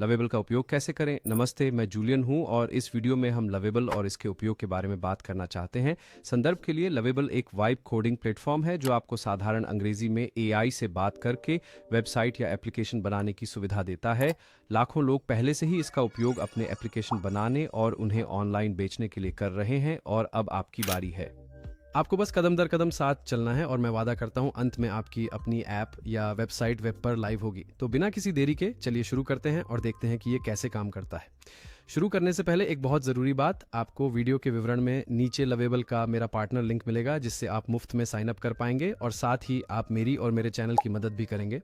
Lovable का उपयोग कैसे करें। नमस्ते, मैं जूलियन हूं और इस वीडियो में हम लवेबल और इसके उपयोग के बारे में बात करना चाहते हैं। संदर्भ के लिए, लवेबल एक वाइब कोडिंग प्लेटफॉर्म है जो आपको साधारण अंग्रेजी में एआई से बात करके वेबसाइट या एप्लीकेशन बनाने की सुविधा देता है। लाखों लोग पहले से ही इसका उपयोग अपने एप्लीकेशन बनाने और उन्हें ऑनलाइन बेचने के लिए कर रहे हैं और अब आपकी बारी है। आपको बस कदम दर कदम साथ चलना है और मैं वादा करता हूं अंत में आपकी अपनी ऐप या वेबसाइट वेब पर लाइव होगी। तो बिना किसी देरी के चलिए शुरू करते हैं और देखते हैं कि ये कैसे काम करता है। शुरू करने से पहले एक बहुत ज़रूरी बात, आपको वीडियो के विवरण में नीचे लवेबल का मेरा पार्टनर लिंक मिलेगा जिससे आप मुफ्त में साइन अप कर पाएंगे और साथ ही आप मेरी और मेरे चैनल की मदद भी करेंगे।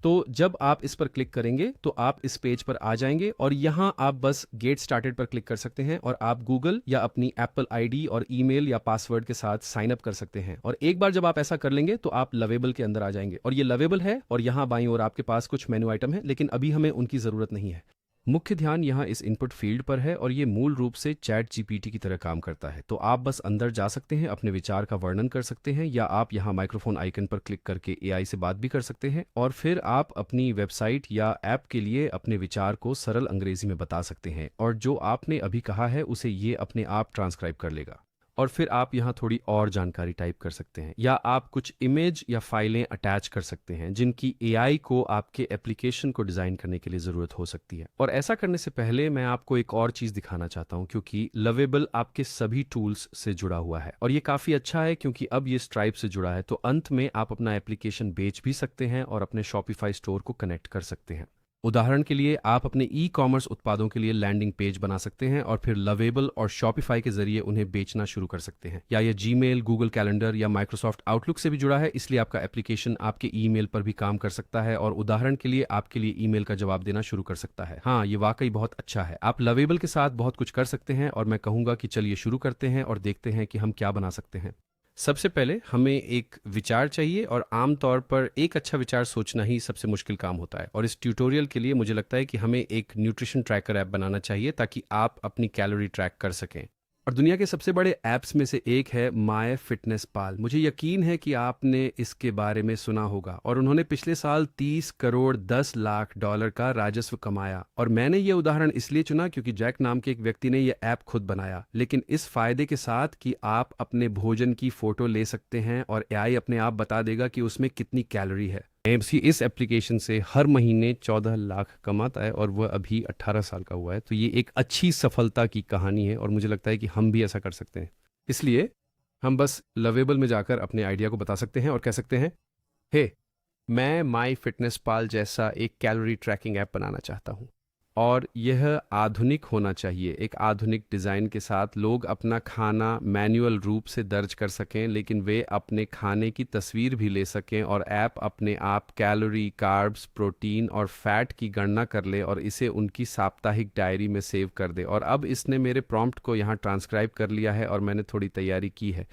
तो जब आप इस पर क्लिक करेंगे तो आप इस पेज पर आ जाएंगे और यहाँ आप बस गेट स्टार्टेड पर क्लिक कर सकते हैं और आप गूगल या अपनी एप्पल आईडी और ईमेल या पासवर्ड के साथ साइन अप कर सकते हैं। और एक बार जब आप ऐसा कर लेंगे तो आप लवेबल के अंदर आ जाएंगे और ये लवेबल है और यहाँ बाईं ओर आपके पास कुछ मेनू आइटम है, लेकिन अभी हमें उनकी ज़रूरत नहीं है। मुख्य ध्यान यहाँ इस इनपुट फील्ड पर है और ये मूल रूप से चैट जीपीटी की तरह काम करता है। तो आप बस अंदर जा सकते हैं, अपने विचार का वर्णन कर सकते हैं या आप यहाँ माइक्रोफोन आइकन पर क्लिक करके एआई से बात भी कर सकते हैं और फिर आप अपनी वेबसाइट या ऐप के लिए अपने विचार को सरल अंग्रेजी में बता सकते हैं और जो आपने अभी कहा है उसे ये अपने आप ट्रांसक्राइब कर लेगा। और फिर आप यहाँ थोड़ी और जानकारी टाइप कर सकते हैं या आप कुछ इमेज या फाइलें अटैच कर सकते हैं जिनकी एआई को आपके एप्लीकेशन को डिज़ाइन करने के लिए ज़रूरत हो सकती है। और ऐसा करने से पहले मैं आपको एक और चीज़ दिखाना चाहता हूँ, क्योंकि लवेबल आपके सभी टूल्स से जुड़ा हुआ है और ये काफ़ी अच्छा है क्योंकि अब ये स्ट्राइप से जुड़ा है। तो अंत में आप अपना एप्लीकेशन बेच भी सकते हैं और अपने शॉपिफाई स्टोर को कनेक्ट कर सकते हैं। उदाहरण के लिए, आप अपने ई कॉमर्स उत्पादों के लिए लैंडिंग पेज बना सकते हैं और फिर लवेबल और शॉपिफाई के जरिए उन्हें बेचना शुरू कर सकते हैं। या ये जीमेल, गूगल कैलेंडर या माइक्रोसॉफ्ट आउटलुक से भी जुड़ा है, इसलिए आपका एप्लीकेशन आपके ईमेल पर भी काम कर सकता है और उदाहरण के लिए आपके लिए ईमेल का जवाब देना शुरू कर सकता है। हाँ, ये वाकई बहुत अच्छा है। आप लवेबल के साथ बहुत कुछ कर सकते हैं और मैं कहूँगा कि चलिए शुरू करते हैं और देखते हैं कि हम क्या बना सकते हैं। सबसे पहले हमें एक विचार चाहिए और आमतौर पर एक अच्छा विचार सोचना ही सबसे मुश्किल काम होता है। और इस ट्यूटोरियल के लिए मुझे लगता है कि हमें एक न्यूट्रिशन ट्रैकर ऐप बनाना चाहिए ताकि आप अपनी कैलोरी ट्रैक कर सकें। और दुनिया के सबसे बड़े ऐप्स में से एक है माय फिटनेस पाल। मुझे यकीन है कि आपने इसके बारे में सुना होगा और उन्होंने पिछले साल 30 करोड़ 10 लाख डॉलर का राजस्व कमाया। और मैंने ये उदाहरण इसलिए चुना क्योंकि जैक नाम के एक व्यक्ति ने ये ऐप खुद बनाया, लेकिन इस फायदे के साथ कि आप अपने भोजन की फोटो ले सकते हैं और एआई अपने आप बता देगा कि उसमें कितनी कैलोरी है। एमसी इस एप्लीकेशन से हर महीने 14 लाख कमाता है और वह अभी 18 साल का हुआ है। तो ये एक अच्छी सफलता की कहानी है और मुझे लगता है कि हम भी ऐसा कर सकते हैं। इसलिए हम बस लवेबल में जाकर अपने आइडिया को बता सकते हैं और कह सकते हैं, हे, मैं माई फिटनेस पाल जैसा एक कैलोरी ट्रैकिंग ऐप बनाना चाहता हूँ और यह आधुनिक होना चाहिए। एक आधुनिक डिज़ाइन के साथ लोग अपना खाना मैन्युअल रूप से दर्ज कर सकें, लेकिन वे अपने खाने की तस्वीर भी ले सकें और ऐप अपने आप कैलोरी, कार्ब्स, प्रोटीन और फैट की गणना कर ले और इसे उनकी साप्ताहिक डायरी में सेव कर दे। और अब इसने मेरे प्रॉम्प्ट को यहाँ ट्रांसक्राइब कर लिया है और मैंने थोड़ी तैयारी की है।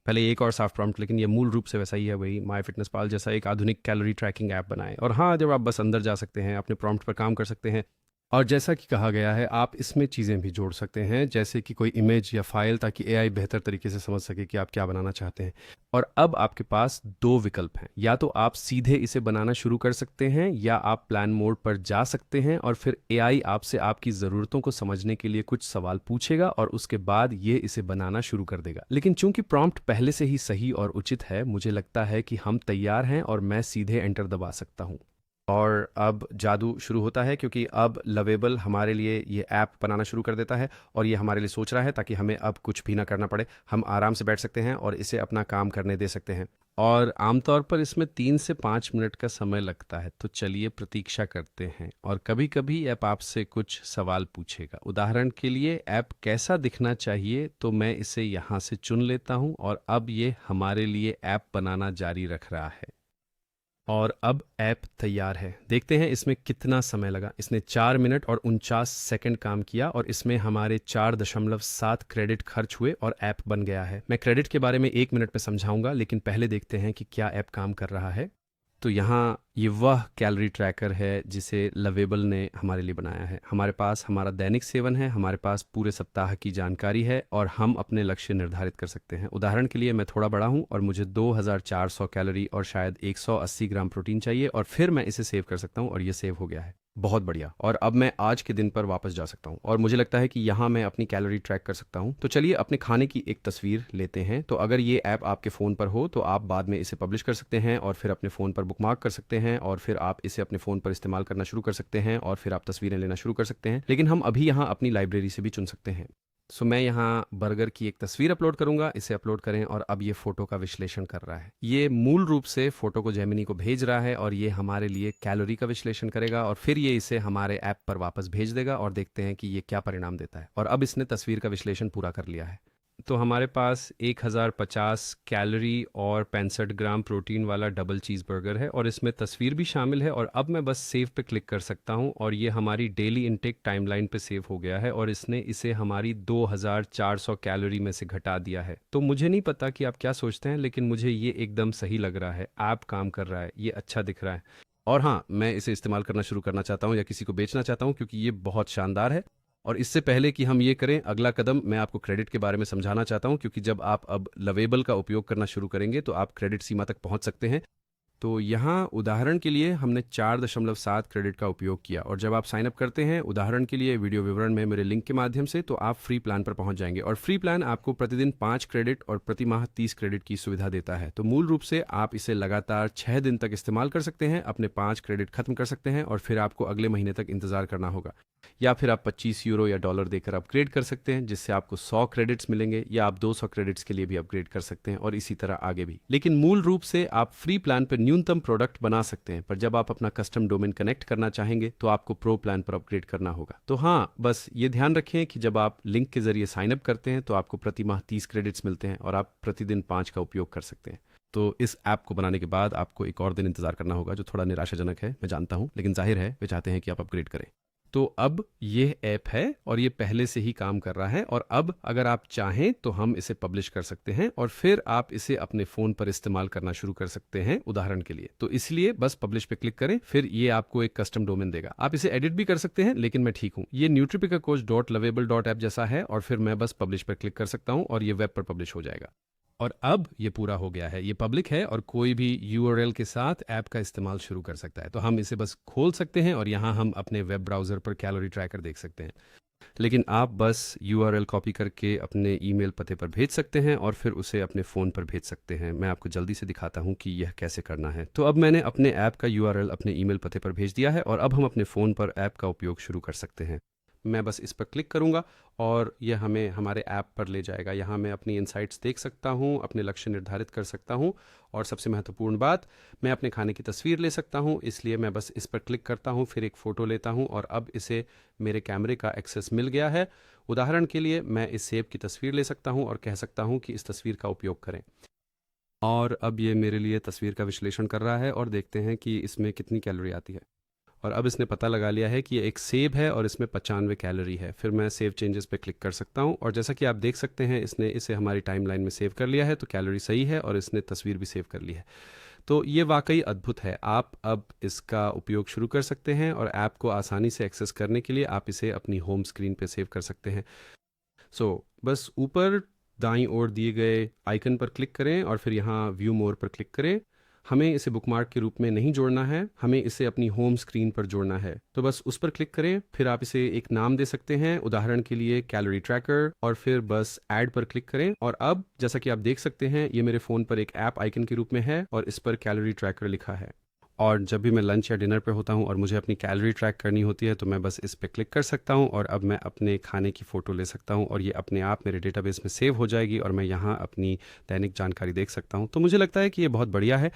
पहले एक और साफ प्रॉम्प्ट, लेकिन ये मूल रूप से वैसा ही है, वही माय फिटनेस पाल जैसा एक आधुनिक कैलोरी ट्रैकिंग ऐप बनाएं। और हाँ, जब आप बस अंदर जा सकते हैं, अपने प्रॉम्प्ट पर काम कर सकते हैं और जैसा कि कहा गया है आप इसमें चीज़ें भी जोड़ सकते हैं जैसे कि कोई इमेज या फाइल, ताकि एआई बेहतर तरीके से समझ सके कि आप क्या बनाना चाहते हैं। और अब आपके पास दो विकल्प हैं, या तो आप सीधे इसे बनाना शुरू कर सकते हैं या आप प्लान मोड पर जा सकते हैं और फिर एआई आपसे आपकी ज़रूरतों को समझने के लिए कुछ सवाल पूछेगा और उसके बाद ये इसे बनाना शुरू कर देगा। लेकिन चूंकि प्रॉम्प्ट पहले से ही सही और उचित है, मुझे लगता है कि हम तैयार हैं और मैं सीधे एंटर दबा सकता हूँ। और अब जादू शुरू होता है क्योंकि अब लवेबल हमारे लिए ये ऐप बनाना शुरू कर देता है और ये हमारे लिए सोच रहा है ताकि हमें अब कुछ भी ना करना पड़े। हम आराम से बैठ सकते हैं और इसे अपना काम करने दे सकते हैं। और आमतौर पर इसमें 3 से 5 मिनट का समय लगता है, तो चलिए प्रतीक्षा करते हैं। और कभी कभी ऐप आपसे कुछ सवाल पूछेगा। उदाहरण के लिए, ऐप कैसा दिखना चाहिए, तो मैं इसे यहाँ से चुन लेता हूँ और अब ये हमारे लिए ऐप बनाना जारी रख रहा है। और अब ऐप तैयार है। देखते हैं इसमें कितना समय लगा। इसने 4 मिनट और 49 सेकंड काम किया और इसमें हमारे 4.7 क्रेडिट खर्च हुए और ऐप बन गया है। मैं क्रेडिट के बारे में 1 मिनट में समझाऊंगा, लेकिन पहले देखते हैं कि क्या ऐप काम कर रहा है। तो यहाँ ये वह कैलोरी ट्रैकर है जिसे लवेबल ने हमारे लिए बनाया है। हमारे पास हमारा दैनिक सेवन है, हमारे पास पूरे सप्ताह की जानकारी है और हम अपने लक्ष्य निर्धारित कर सकते हैं। उदाहरण के लिए, मैं थोड़ा बड़ा हूँ और मुझे 2400 कैलोरी और शायद 180 ग्राम प्रोटीन चाहिए और फिर मैं इसे सेव कर सकता हूँ और ये सेव हो गया है। बहुत बढ़िया। और अब मैं आज के दिन पर वापस जा सकता हूँ और मुझे लगता है कि यहाँ मैं अपनी कैलोरी ट्रैक कर सकता हूँ। तो चलिए अपने खाने की एक तस्वीर लेते हैं। तो अगर ये ऐप आपके फ़ोन पर हो तो आप बाद में इसे पब्लिश कर सकते हैं और फिर अपने फ़ोन पर बुकमार्क कर सकते हैं और फिर आप इसे अपने फ़ोन पर इस्तेमाल करना शुरू कर सकते हैं और फिर आप तस्वीरें लेना शुरू कर सकते हैं। लेकिन हम अभी यहाँ अपनी लाइब्रेरी से भी चुन सकते हैं। सो मैं यहाँ बर्गर की एक तस्वीर अपलोड करूंगा, इसे अपलोड करें और अब ये फ़ोटो का विश्लेषण कर रहा है। ये मूल रूप से फ़ोटो को जेमिनी को भेज रहा है और ये हमारे लिए कैलोरी का विश्लेषण करेगा और फिर ये इसे हमारे ऐप पर वापस भेज देगा और देखते हैं कि ये क्या परिणाम देता है। और अब इसने तस्वीर का विश्लेषण पूरा कर लिया है। तो हमारे पास 1050 कैलोरी और 65 ग्राम प्रोटीन वाला डबल चीज़ बर्गर है और इसमें तस्वीर भी शामिल है। और अब मैं बस सेव पे क्लिक कर सकता हूँ और ये हमारी डेली इनटेक टाइमलाइन पे सेव हो गया है और इसने इसे हमारी 2400 कैलोरी में से घटा दिया है। तो मुझे नहीं पता कि आप क्या सोचते हैं, लेकिन मुझे ये एकदम सही लग रहा है। ऐप काम कर रहा है, ये अच्छा दिख रहा है। और हाँ, मैं इसे इस्तेमाल करना शुरू करना चाहता हूँ या किसी को बेचना चाहता हूँ क्योंकि ये बहुत शानदार है। और इससे पहले कि हम ये करें, अगला कदम मैं आपको क्रेडिट के बारे में समझाना चाहता हूं, क्योंकि जब आप अब लवेबल का उपयोग करना शुरू करेंगे तो आप क्रेडिट सीमा तक पहुंच सकते हैं। तो यहाँ उदाहरण के लिए हमने 4.7 क्रेडिट का उपयोग किया और जब आप साइन अप करते हैं उदाहरण के लिए वीडियो विवरण में मेरे लिंक के माध्यम से, तो आप फ्री प्लान पर पहुंच जाएंगे और फ्री प्लान आपको प्रतिदिन 5 क्रेडिट और प्रति माह 30 क्रेडिट की सुविधा देता है। तो मूल रूप से आप इसे लगातार 6 दिन तक इस्तेमाल कर सकते हैं, अपने 5 क्रेडिट खत्म कर सकते हैं और फिर आपको अगले महीने तक इंतजार करना होगा। या फिर आप 25 यूरो या डॉलर देकर अपग्रेड कर सकते हैं जिससे आपको 100 क्रेडिट्स मिलेंगे, या आप 200 क्रेडिट्स के लिए भी अपग्रेड कर सकते हैं और इसी तरह आगे भी। लेकिन मूल रूप से आप फ्री प्लान पर न्यूनतम प्रोडक्ट बना सकते हैं, पर जब आप अपना कस्टम डोमेन कनेक्ट करना चाहेंगे तो आपको प्रो प्लान पर अपग्रेड करना होगा। तो हाँ, बस ये ध्यान रखें कि जब आप लिंक के जरिए साइन अप करते हैं तो आपको प्रति माह 30 क्रेडिट्स मिलते हैं और आप प्रतिदिन 5 का उपयोग कर सकते हैं। तो इस ऐप को बनाने के बाद आपको एक और दिन इंतजार करना होगा, जो थोड़ा निराशाजनक है, मैं जानता हूँ, लेकिन जाहिर है वे चाहते हैं कि आप अपग्रेड करें। तो अब ये ऐप है और ये पहले से ही काम कर रहा है और अब अगर आप चाहें तो हम इसे पब्लिश कर सकते हैं और फिर आप इसे अपने फ़ोन पर इस्तेमाल करना शुरू कर सकते हैं उदाहरण के लिए। तो इसलिए बस पब्लिश पे क्लिक करें, फिर ये आपको एक कस्टम डोमेन देगा। आप इसे एडिट भी कर सकते हैं, लेकिन मैं ठीक हूँ। ये nutripikacoach.lovable.app जैसा है और फिर मैं बस पब्लिश पर क्लिक कर सकता हूँ और ये वेब पर पब्लिश हो जाएगा। और अब ये पूरा हो गया है, ये पब्लिक है और कोई भी यूआरएल के साथ ऐप का इस्तेमाल शुरू कर सकता है। तो हम इसे बस खोल सकते हैं और यहाँ हम अपने वेब ब्राउज़र पर कैलोरी ट्रैकर देख सकते हैं। लेकिन आप बस यूआरएल कॉपी करके अपने ईमेल पते पर भेज सकते हैं और फिर उसे अपने फ़ोन पर भेज सकते हैं। मैं आपको जल्दी से दिखाता हूँ कि यह कैसे करना है। तो अब मैंने अपने ऐप का यूआरएल अपने ईमेल पते पर भेज दिया है और अब हम अपने फ़ोन पर ऐप का उपयोग शुरू कर सकते हैं। मैं बस इस पर क्लिक करूंगा और यह हमें हमारे ऐप पर ले जाएगा। यहाँ मैं अपनी इनसाइट्स देख सकता हूँ, अपने लक्ष्य निर्धारित कर सकता हूँ और सबसे महत्वपूर्ण बात, मैं अपने खाने की तस्वीर ले सकता हूँ। इसलिए मैं बस इस पर क्लिक करता हूँ, फिर एक फ़ोटो लेता हूँ और अब इसे मेरे कैमरे का एक्सेस मिल गया है। उदाहरण के लिए मैं इस सेब की तस्वीर ले सकता हूँ और कह सकता हूँ कि इस तस्वीर का उपयोग करें। और अब ये मेरे लिए तस्वीर का विश्लेषण कर रहा है और देखते हैं कि इसमें कितनी कैलोरी आती है। और अब इसने पता लगा लिया है कि ये एक सेब है और इसमें 95 कैलोरी है। फिर मैं सेव चेंजेस पे क्लिक कर सकता हूँ और जैसा कि आप देख सकते हैं इसने इसे हमारी टाइमलाइन में सेव कर लिया है। तो कैलोरी सही है और इसने तस्वीर भी सेव कर ली है। तो ये वाकई अद्भुत है। आप अब इसका उपयोग शुरू कर सकते हैं और ऐप को आसानी से एक्सेस करने के लिए आप इसे अपनी होम स्क्रीन पे सेव कर सकते हैं। बस ऊपर दाईं ओर दिए गए आइकन पर क्लिक करें और फिर यहाँ व्यू मोर पर क्लिक करें। हमें इसे बुकमार्क के रूप में नहीं जोड़ना है, हमें इसे अपनी होम स्क्रीन पर जोड़ना है। तो बस उस पर क्लिक करें, फिर आप इसे एक नाम दे सकते हैं, उदाहरण के लिए कैलोरी ट्रैकर, और फिर बस ऐड पर क्लिक करें। और अब जैसा कि आप देख सकते हैं ये मेरे फ़ोन पर एक ऐप आइकन के रूप में है और इस पर कैलोरी ट्रैकर लिखा है। और जब भी मैं लंच या डिनर पे होता हूँ और मुझे अपनी कैलोरी ट्रैक करनी होती है तो मैं बस इस पर क्लिक कर सकता हूँ और अब मैं अपने खाने की फ़ोटो ले सकता हूँ और ये अपने आप मेरे डेटाबेस में सेव हो जाएगी और मैं यहाँ अपनी दैनिक जानकारी देख सकता हूँ। तो मुझे लगता है कि ये बहुत बढ़िया है।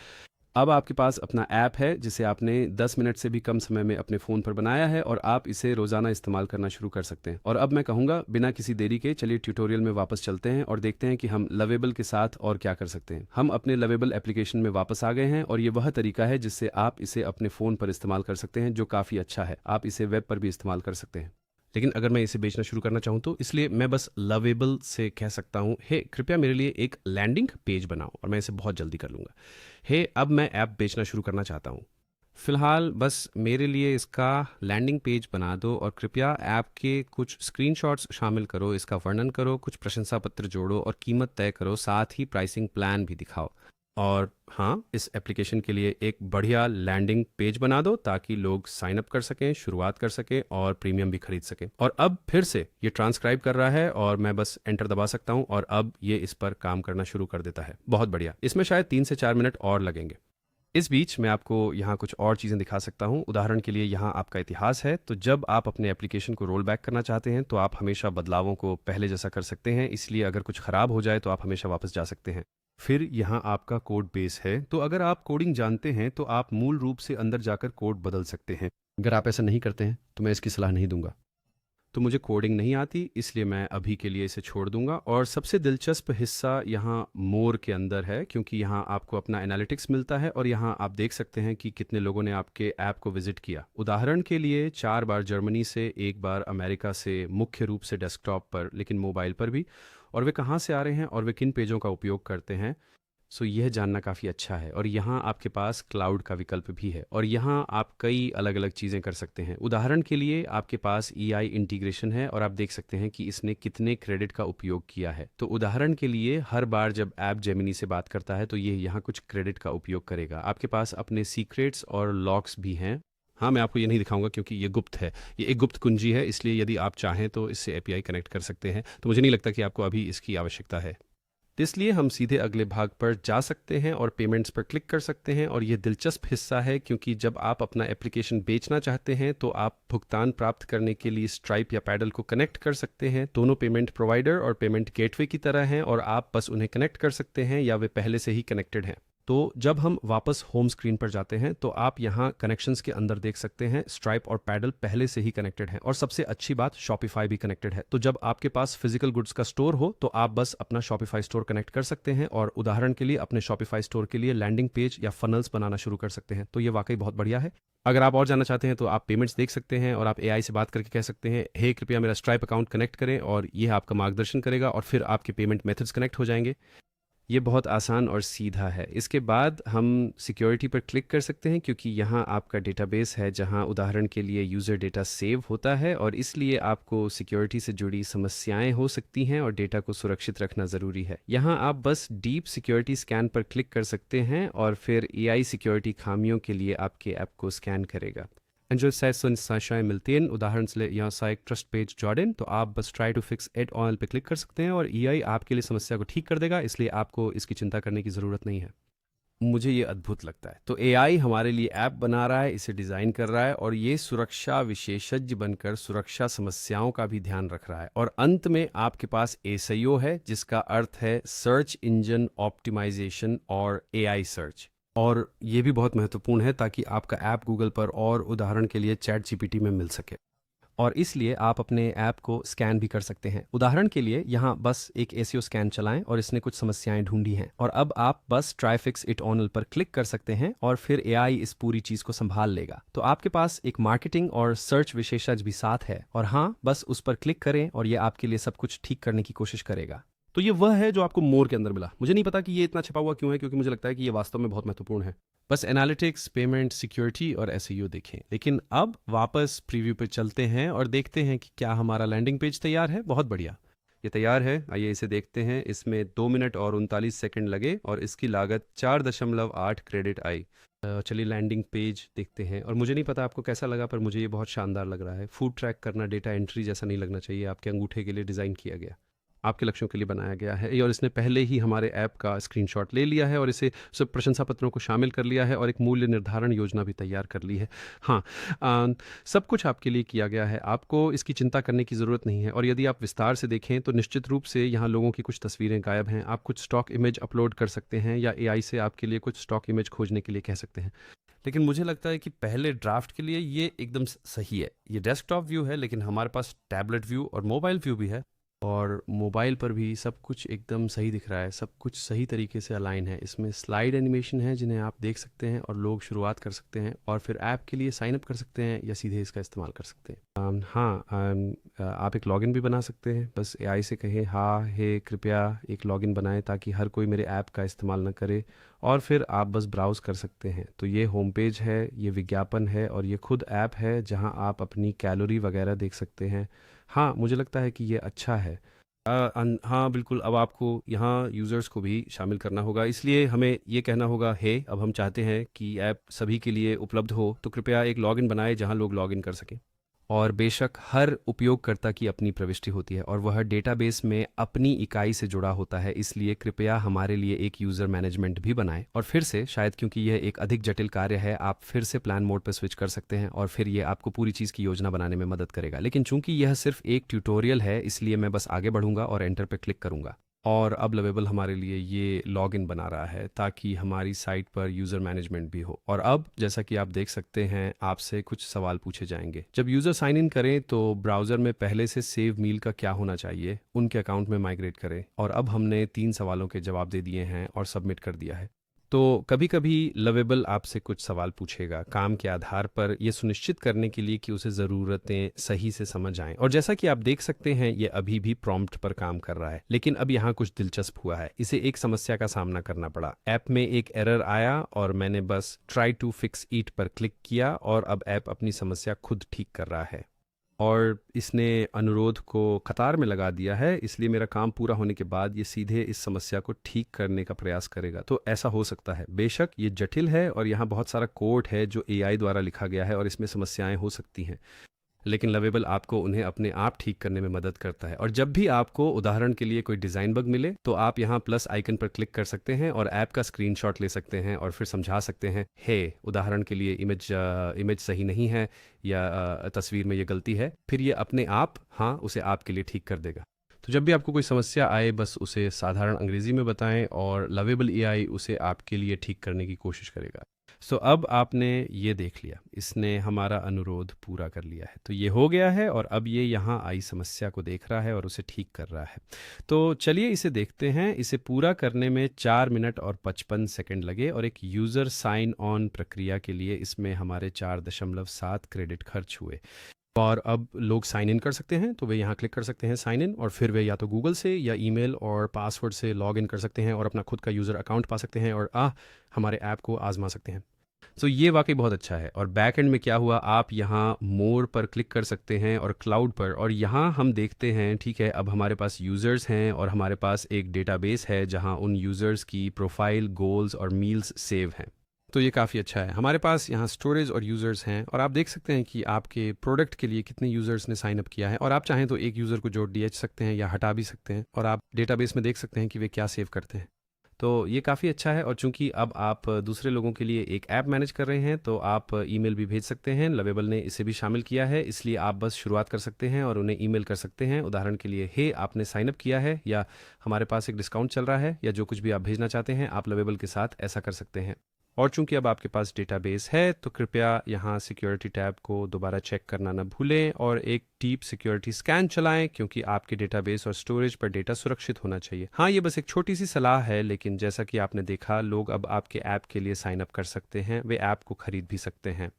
अब आपके पास अपना ऐप है जिसे आपने 10 मिनट से भी कम समय में अपने फ़ोन पर बनाया है और आप इसे रोज़ाना इस्तेमाल करना शुरू कर सकते हैं। और अब मैं कहूँगा बिना किसी देरी के चलिए ट्यूटोरियल में वापस चलते हैं और देखते हैं कि हम लवेबल के साथ और क्या कर सकते हैं। हम अपने लवेबल एप्लीकेशन में वापस आ गए हैं और ये वह तरीका है जिससे आप इसे अपने फ़ोन पर इस्तेमाल कर सकते हैं, जो काफ़ी अच्छा है। आप इसे वेब पर भी इस्तेमाल कर सकते हैं। लेकिन अगर मैं इसे बेचना शुरू करना चाहूँ तो इसलिए मैं बस लवेबल से कह सकता हूँ, हे कृपया मेरे लिए एक लैंडिंग पेज बनाओ, और मैं इसे बहुत जल्दी कर लूँगा। हे अब मैं ऐप बेचना शुरू करना चाहता हूँ। फिलहाल बस मेरे लिए इसका लैंडिंग पेज बना दो और कृपया ऐप के कुछ स्क्रीनशॉट्स शामिल करो, इसका वर्णन करो, कुछ प्रशंसा पत्र जोड़ो और कीमत तय करो, साथ ही प्राइसिंग प्लान भी दिखाओ। और हाँ, इस एप्लीकेशन के लिए एक बढ़िया लैंडिंग पेज बना दो ताकि लोग साइन अप कर सकें, शुरुआत कर सकें और प्रीमियम भी खरीद सकें। और अब फिर से ये ट्रांसक्राइब कर रहा है और मैं बस एंटर दबा सकता हूँ और अब ये इस पर काम करना शुरू कर देता है। बहुत बढ़िया। इसमें शायद 3 से 4 मिनट और लगेंगे। इस बीच मैं आपको यहाँ कुछ और चीज़ें दिखा सकता हूँ। उदाहरण के लिए यहाँ आपका इतिहास है, तो जब आप अपने एप्लीकेशन को रोल बैक करना चाहते हैं तो आप हमेशा बदलावों को पहले जैसा कर सकते हैं, इसलिए अगर कुछ ख़राब हो जाए तो आप हमेशा वापस जा सकते हैं। फिर यहाँ आपका कोड बेस है, तो अगर आप कोडिंग जानते हैं तो आप मूल रूप से अंदर जाकर कोड बदल सकते हैं। अगर आप ऐसा नहीं करते हैं तो मैं इसकी सलाह नहीं दूंगा। तो मुझे कोडिंग नहीं आती, इसलिए मैं अभी के लिए इसे छोड़ दूंगा। और सबसे दिलचस्प हिस्सा यहाँ मोर के अंदर है, क्योंकि यहाँ आपको अपना एनालिटिक्स मिलता है और यहाँ आप देख सकते हैं कि कितने लोगों ने आपके ऐप को विजिट किया। उदाहरण के लिए 4 बार जर्मनी से, 1 बार अमेरिका से, मुख्य रूप से डेस्कटॉप पर लेकिन मोबाइल पर भी। और वे कहाँ से आ रहे हैं और वे किन पेजों का उपयोग करते हैं, सो यह जानना काफ़ी अच्छा है। और यहाँ आपके पास क्लाउड का विकल्प भी है और यहाँ आप कई अलग अलग चीज़ें कर सकते हैं। उदाहरण के लिए आपके पास EI इंटीग्रेशन है और आप देख सकते हैं कि इसने कितने क्रेडिट का उपयोग किया है। तो उदाहरण के लिए हर बार जब ऐप जेमिनी से बात करता है तो ये यहाँ कुछ क्रेडिट का उपयोग करेगा। आपके पास अपने सीक्रेट्स और लॉक्स भी हैं। हाँ, मैं आपको ये नहीं दिखाऊंगा क्योंकि ये गुप्त है, ये एक गुप्त कुंजी है, इसलिए यदि आप चाहें तो इससे API कनेक्ट कर सकते हैं। तो मुझे नहीं लगता कि आपको अभी इसकी आवश्यकता है। तो इसलिए हम सीधे अगले भाग पर जा सकते हैं और पेमेंट्स पर क्लिक कर सकते हैं। और ये दिलचस्प हिस्सा है क्योंकि जब आप अपना एप्लीकेशन बेचना चाहते हैं तो आप भुगतान प्राप्त करने के लिए स्ट्राइप या पैडल को कनेक्ट कर सकते हैं। दोनों पेमेंट प्रोवाइडर और पेमेंट गेटवे की तरह हैं और आप बस उन्हें कनेक्ट कर सकते हैं या वे पहले से ही कनेक्टेड हैं। तो जब हम वापस होम स्क्रीन पर जाते हैं तो आप यहाँ कनेक्शंस के अंदर देख सकते हैं स्ट्राइप और पैडल पहले से ही कनेक्टेड हैं। और सबसे अच्छी बात, शॉपिफाई भी कनेक्टेड है। तो जब आपके पास फिजिकल गुड्स का स्टोर हो तो आप बस अपना शॉपिफाई स्टोर कनेक्ट कर सकते हैं और उदाहरण के लिए अपने शॉपिफाई स्टोर के लिए लैंडिंग पेज या फनल्स बनाना शुरू कर सकते हैं। तो ये वाकई बहुत बढ़िया है। अगर आप और जानना चाहते हैं तो आप पेमेंट्स देख सकते हैं और आप AI से बात करके कह सकते हैं, हे कृपया मेरा स्ट्राइप अकाउंट कनेक्ट करें, और यह आपका मार्गदर्शन करेगा और फिर आपके पेमेंट मेथड्स कनेक्ट हो जाएंगे। ये बहुत आसान और सीधा है। इसके बाद हम सिक्योरिटी पर क्लिक कर सकते हैं क्योंकि यहाँ आपका डेटाबेस है जहाँ उदाहरण के लिए यूज़र डेटा सेव होता है और इसलिए आपको सिक्योरिटी से जुड़ी समस्याएं हो सकती हैं और डेटा को सुरक्षित रखना ज़रूरी है। यहाँ आप बस डीप सिक्योरिटी स्कैन पर क्लिक कर सकते हैं और फिर AI सिक्योरिटी खामियों के लिए आपके ऐप को स्कैन करेगा। जो समस्याएं मिलती हैं, उदाहरण से यहाँ सा एक ट्रस्ट पेज जॉर्डन, तो आप बस try to fix it all पे क्लिक कर सकते हैं और AI आपके लिए समस्या को ठीक कर देगा, इसलिए आपको इसकी चिंता करने की ज़रूरत नहीं है। मुझे ये अद्भुत लगता है। तो AI हमारे लिए ऐप बना रहा है, इसे डिज़ाइन कर रहा है और ये सुरक्षा विशेषज्ञ बनकर सुरक्षा समस्याओं का भी ध्यान रख रहा है। और अंत में आपके पास SEO है, जिसका अर्थ है सर्च इंजन ऑप्टिमाइजेशन और AI सर्च। और ये भी बहुत महत्वपूर्ण है ताकि आपका ऐप गूगल पर और उदाहरण के लिए चैट GPT में मिल सके। और इसलिए आप अपने ऐप को स्कैन भी कर सकते हैं। उदाहरण के लिए यहाँ बस एक SEO स्कैन चलाएं और इसने कुछ समस्याएं ढूंढी हैं और अब आप बस ट्राई फिक्स इट ऑल पर क्लिक कर सकते हैं और फिर AI इस पूरी चीज़ को संभाल लेगा। तो आपके पास एक मार्केटिंग और सर्च विशेषज्ञ भी साथ है और हाँ, बस उस पर क्लिक करें और ये आपके लिए सब कुछ ठीक करने की कोशिश करेगा। तो ये वह है जो आपको मोर के अंदर मिला। मुझे नहीं पता कि ये इतना छपा हुआ क्यों है, क्योंकि मुझे लगता है कि ये वास्तव में बहुत महत्वपूर्ण है। बस एनालिटिक्स, पेमेंट, सिक्योरिटी और SEO देखें। लेकिन अब वापस प्रीव्यू पे चलते हैं और देखते हैं कि क्या हमारा लैंडिंग पेज तैयार है। बहुत बढ़िया, ये तैयार है। आइए इसे देखते हैं। इसमें 2 मिनट और 39 सेकंड लगे और इसकी लागत 4.8 क्रेडिट आई। चलिए लैंडिंग पेज देखते हैं। और मुझे नहीं पता आपको कैसा लगा, पर मुझे ये बहुत शानदार लग रहा है। फूड ट्रैक करना डेटा एंट्री जैसा नहीं लगना चाहिए, आपके अंगूठे के लिए डिज़ाइन किया गया, आपके लक्ष्यों के लिए बनाया गया है। और इसने पहले ही हमारे ऐप का स्क्रीनशॉट ले लिया है और इसे सब प्रशंसा पत्रों को शामिल कर लिया है और एक मूल्य निर्धारण योजना भी तैयार कर ली है। हाँ, सब कुछ आपके लिए किया गया है, आपको इसकी चिंता करने की ज़रूरत नहीं है। और यदि आप विस्तार से देखें तो निश्चित रूप से यहाँ लोगों की कुछ तस्वीरें गायब हैं। आप कुछ स्टॉक इमेज अपलोड कर सकते हैं या AI से आपके लिए कुछ स्टॉक इमेज खोजने के लिए कह सकते हैं। लेकिन मुझे लगता है कि पहले ड्राफ्ट के लिए ये एकदम सही है। ये डेस्कटॉप व्यू है, लेकिन हमारे पास टैबलेट व्यू और मोबाइल व्यू भी है और मोबाइल पर भी सब कुछ एकदम सही दिख रहा है, सब कुछ सही तरीके से अलाइन है। इसमें स्लाइड एनिमेशन है जिन्हें आप देख सकते हैं और लोग शुरुआत कर सकते हैं और फिर ऐप के लिए साइन अप कर सकते हैं या सीधे इसका इस्तेमाल कर सकते हैं। आप एक लॉगिन भी बना सकते हैं। बस AI से कहें, हाँ हे कृपया एक लॉगिन बनाएं ताकि हर कोई मेरे ऐप का इस्तेमाल न करे, और फिर आप बस ब्राउज़ कर सकते हैं। तो ये होम पेज है, ये विज्ञापन है और ये खुद ऐप है जहाँ आप अपनी कैलोरी वगैरह देख सकते हैं। हाँ, मुझे लगता है कि ये अच्छा है। हाँ बिल्कुल, अब आपको यहाँ यूज़र्स को भी शामिल करना होगा, इसलिए हमें ये कहना होगा, हे अब हम चाहते हैं कि ऐप सभी के लिए उपलब्ध हो, तो कृपया एक लॉगिन बनाएं जहाँ लोग लॉगिन कर सकें। और बेशक हर उपयोगकर्ता की अपनी प्रविष्टि होती है और वह डेटाबेस में अपनी इकाई से जुड़ा होता है, इसलिए कृपया हमारे लिए एक यूज़र मैनेजमेंट भी बनाएं। और फिर से शायद क्योंकि यह एक अधिक जटिल कार्य है, आप फिर से प्लान मोड पर स्विच कर सकते हैं और फिर ये आपको पूरी चीज़ की योजना बनाने में मदद करेगा। लेकिन चूंकि यह सिर्फ एक ट्यूटोरियल है, इसलिए मैं बस आगे बढ़ूंगा और एंटर पर क्लिक करूंगा। और अब लवेबल हमारे लिए ये लॉगिन बना रहा है ताकि हमारी साइट पर यूज़र मैनेजमेंट भी हो। और अब जैसा कि आप देख सकते हैं, आपसे कुछ सवाल पूछे जाएंगे। जब यूज़र साइन इन करें तो ब्राउज़र में पहले से सेव मील का क्या होना चाहिए, उनके अकाउंट में माइग्रेट करें। और अब हमने 3 सवालों के जवाब दे दिए हैं और सबमिट कर दिया है। तो कभी कभी लवेबल आपसे कुछ सवाल पूछेगा काम के आधार पर, यह सुनिश्चित करने के लिए कि उसे ज़रूरतें सही से समझ आएं। और जैसा कि आप देख सकते हैं, ये अभी भी प्रॉम्प्ट पर काम कर रहा है। लेकिन अब यहाँ कुछ दिलचस्प हुआ है, इसे एक समस्या का सामना करना पड़ा। ऐप में एक एरर आया और मैंने बस ट्राई टू फिक्स इट पर क्लिक किया और अब ऐप अपनी समस्या खुद ठीक कर रहा है और इसने अनुरोध को कतार में लगा दिया है, इसलिए मेरा काम पूरा होने के बाद ये सीधे इस समस्या को ठीक करने का प्रयास करेगा। तो ऐसा हो सकता है, बेशक ये जटिल है और यहाँ बहुत सारा कोड है जो एआई द्वारा लिखा गया है और इसमें समस्याएं हो सकती हैं, लेकिन लवेबल आपको उन्हें अपने आप ठीक करने में मदद करता है। और जब भी आपको उदाहरण के लिए कोई डिज़ाइन बग मिले तो आप यहाँ प्लस आइकन पर क्लिक कर सकते हैं और ऐप का स्क्रीनशॉट ले सकते हैं और फिर समझा सकते हैं, हे उदाहरण के लिए इमेज सही नहीं है या तस्वीर में ये गलती है। फिर ये अपने आप उसे आपके लिए ठीक कर देगा। तो जब भी आपको कोई समस्या आए, बस उसे साधारण अंग्रेजी में बताएं और लवेबल एआई उसे आपके लिए ठीक करने की कोशिश करेगा। सो अब आपने ये देख लिया, इसने हमारा अनुरोध पूरा कर लिया है, तो ये हो गया है और अब ये यहाँ आई समस्या को देख रहा है और उसे ठीक कर रहा है। तो चलिए इसे देखते हैं। इसे पूरा करने में 4 मिनट और 55 सेकंड लगे और एक यूज़र साइन ऑन प्रक्रिया के लिए इसमें हमारे 4.7 क्रेडिट खर्च हुए। और अब लोग साइन इन कर सकते हैं, तो वे यहाँ क्लिक कर सकते हैं साइन इन और फिर वे या तो गूगल से या ईमेल और पासवर्ड से लॉग इन कर सकते हैं और अपना खुद का यूज़र अकाउंट पा सकते हैं और हमारे ऐप को आजमा सकते हैं। तो ये वाकई बहुत अच्छा है। और बैक एंड में क्या हुआ, आप यहाँ मोर पर क्लिक कर सकते हैं और क्लाउड पर, और यहाँ हम देखते हैं, ठीक है, अब हमारे पास यूज़र्स हैं और हमारे पास एक डेटाबेस है जहाँ उन यूज़र्स की प्रोफाइल, गोल्स और मील्स सेव हैं। तो ये काफ़ी अच्छा है। हमारे पास यहाँ स्टोरेज और यूज़र्स हैं और आप देख सकते हैं कि आपके प्रोडक्ट के लिए कितने यूज़र्स ने साइन अप किया है। और आप चाहें तो एक यूज़र को जोड़ DH सकते हैं या हटा भी सकते हैं और आप डेटाबेस में देख सकते हैं कि वे क्या सेव करते हैं। तो ये काफ़ी अच्छा है। और चूंकि अब आप दूसरे लोगों के लिए एक ऐप मैनेज कर रहे हैं, तो आप ईमेल भी भेज सकते हैं। लवेबल ने इसे भी शामिल किया है, इसलिए आप बस शुरुआत कर सकते हैं और उन्हें ईमेल कर सकते हैं। उदाहरण के लिए, हे आपने साइन अप किया है, या हमारे पास एक डिस्काउंट चल रहा है, या जो कुछ भी आप भेजना चाहते हैं, आप लवेबल के साथ ऐसा कर सकते हैं। और चूंकि अब आपके पास डेटाबेस है, तो कृपया यहाँ सिक्योरिटी टैब को दोबारा चेक करना न भूलें और एक डीप सिक्योरिटी स्कैन चलाएं, क्योंकि आपके डेटाबेस और स्टोरेज पर डेटा सुरक्षित होना चाहिए। हाँ, ये बस एक छोटी सी सलाह है, लेकिन जैसा कि आपने देखा, लोग अब आपके ऐप के लिए साइन अप कर सकते हैं, वे ऐप को खरीद भी सकते हैं।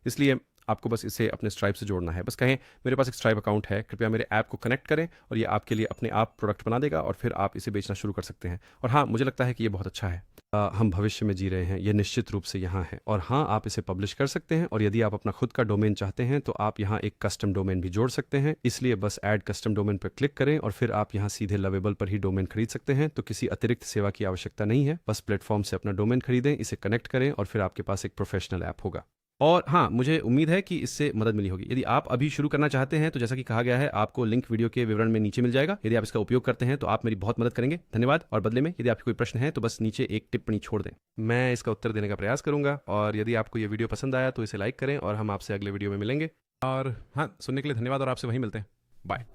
इसलिए आपको बस इसे अपने स्ट्राइप से जोड़ना है। बस कहें, मेरे पास एक स्ट्राइप अकाउंट है, कृपया मेरे ऐप को कनेक्ट करें, और ये आपके लिए अपने आप प्रोडक्ट बना देगा और फिर आप इसे बेचना शुरू कर सकते हैं। और हाँ, मुझे लगता है कि ये बहुत अच्छा है। हम भविष्य में जी रहे हैं, यह निश्चित रूप से यहाँ है। और हाँ, आप इसे पब्लिश कर सकते हैं, और यदि आप अपना खुद का डोमेन चाहते हैं तो आप यहाँ एक कस्टम डोमेन भी जोड़ सकते हैं। इसलिए बस ऐड कस्टम डोमेन पर क्लिक करें और फिर आप यहाँ सीधे लवेबल पर ही डोमेन खरीद सकते हैं। तो किसी अतिरिक्त सेवा की आवश्यकता नहीं है, बस प्लेटफॉर्म से अपना डोमेन खरीदें, इसे कनेक्ट करें और फिर आपके पास एक प्रोफेशनल ऐप होगा। और हाँ, मुझे उम्मीद है कि इससे मदद मिली होगी। यदि आप अभी शुरू करना चाहते हैं, तो जैसा कि कहा गया है, आपको लिंक वीडियो के विवरण में नीचे मिल जाएगा। यदि आप इसका उपयोग करते हैं तो आप मेरी बहुत मदद करेंगे। धन्यवाद। और बदले में यदि आपके कोई प्रश्न है तो बस नीचे एक टिप्पणी छोड़ दें, मैं इसका उत्तर देने का प्रयास करूंगा। और यदि आपको ये वीडियो पसंद आया तो इसे लाइक करें और हम आपसे अगले वीडियो में मिलेंगे। और हाँ, सुनने के लिए धन्यवाद और आपसे वहीं मिलते हैं। बाय।